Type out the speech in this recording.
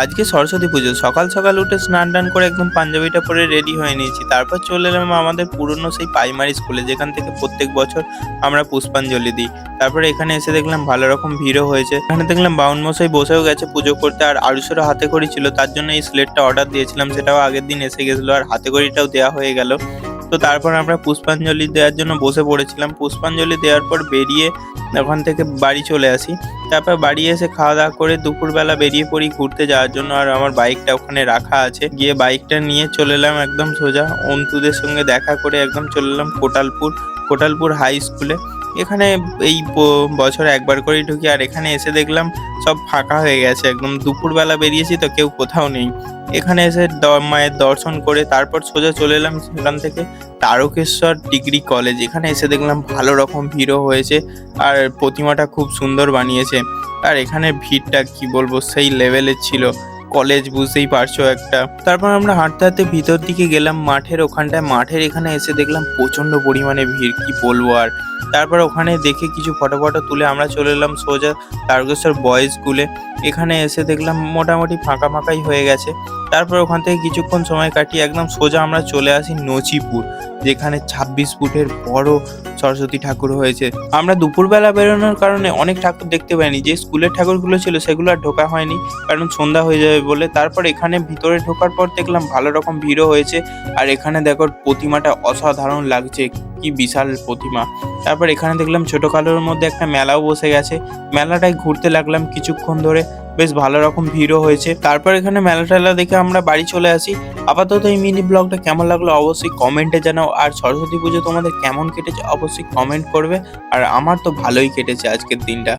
আজকে সরস্বতী পুজো। সকাল সকাল উঠে স্নান-টান করে একদম পাঞ্জাবিটা পরে রেডি হয়ে নিয়েছি। তারপর চলে এলাম আমাদের পুরনো সেই প্রাইমারি স্কুলে, যেখান থেকে প্রত্যেক বছর আমরা পুষ্পাঞ্জলি দিই। তারপরে এখানে এসে দেখলাম ভালো রকম ভিড়ও হয়েছে। এখানে দেখলাম বামুনমশাই বসেও গেছে পুজো করতে, আর আড়ুসেরও হাতেখড়ি ছিল। তার জন্য এই স্লেটটা অর্ডার দিয়েছিলাম, সেটাও আগের দিন এসে গেছিল, আর হাতেখড়িটাও দেওয়া হয়ে গেল। তো তারপর আমরা পুষ্পাঞ্জলি দেওয়ার জন্য বসে পড়েছিলাম। পুষ্পাঞ্জলি দেওয়ার পর বেরিয়ে ওখান থেকে বাড়ি চলে আসি। তারপর বাড়ি এসে খাওয়া-দাওয়া করে দুপুরবেলা বেরিয়ে পড়ি ঘুরতে যাওয়ার জন্য। আর আমার বাইকটা ওখানে রাখা আছে। গিয়ে বাইকটা নিয়ে চলে এলাম একদম সোজা অন্তুদের সঙ্গে দেখা করে একদম চলে এলাম কোটালপুর হাই স্কুলে। এখানে এই বছর একবার করেই ঢুকি, আর এখানে এসে দেখলাম সব ফাঁকা হয়ে গেছে। একদম দুপুরবেলা বেরিয়েছি তো কেউ কোথাও নেই। এখানে এসে মায়ের দর্শন করে তারপর সোজা চলে এলাম সেখান থেকে তারকেশ্বর ডিগ্রি কলেজ। এখানে এসে দেখলাম ভালো রকম ভিড়ও হয়েছে, আর প্রতিমাটা খুব সুন্দর বানিয়েছে। আর এখানে ভিড়টা কি বলবো, সেই লেভেলের ছিল। কলেজ বুঝতেই পারছো একটা। তারপর আমরা হাঁটতে হাঁটতে ভিতর দিকে গেলাম মাঠের ওখানটায়। মাঠের এখানে এসে দেখলাম প্রচন্ড পরিমাণে ভিড়, কি বলবো আর। তারপর ওখানে দেখে কিছু ফটো তুলে আমরা চলে এলাম সোজা তারকেশ্বর বয়েজ স্কুলে। এখানে এসে দেখলাম মোটামুটি ফাঁকাই হয়ে গেছে। তারপর ওখান থেকে কিছুক্ষণ সময় কাটিয়ে একদম সোজা আমরা চলে আসি নচিপুর, যেখানে 26 ফুটের বড় সরস্বতী ঠাকুর হয়েছে। আমরা দুপুরবেলা বেরোনোর কারণে অনেক ঠাকুর দেখতে পাইনি। যে স্কুলের ঠাকুরগুলো ছিল সেগুলো আর ঢোকা হয়নি, কারণ সন্ধ্যা হয়ে যাবে বলে। তারপর এখানে ভিতরে ঢোকার পর দেখলাম ভালো রকম ভিড়ও হয়েছে। আর এখানে দেখো প্রতিমাটা অসাধারণ লাগছে, কি বিশাল প্রতিমা। তারপর এখানে দেখলাম ছোট কালোর মধ্যে একটা মেলাও বসে গেছে। মেলাটায় ঘুরতে লাগলাম কিছুক্ষণ ধরে, বেশ ভালো রকম ভিড়ও হয়েছে। তারপর এখানে মেলা টেলা দেখে আমরা বাড়ি চলে আসি। আপাতত এই মিনি ব্লগটা কেমন লাগলো অবশ্যই কমেন্টে জানাও। আর সরস্বতী পুজো তোমাদের কেমন কেটেছে অবশ্যই কমেন্ট করবে। আর আমার তো ভালোই কেটেছে আজকের দিনটা।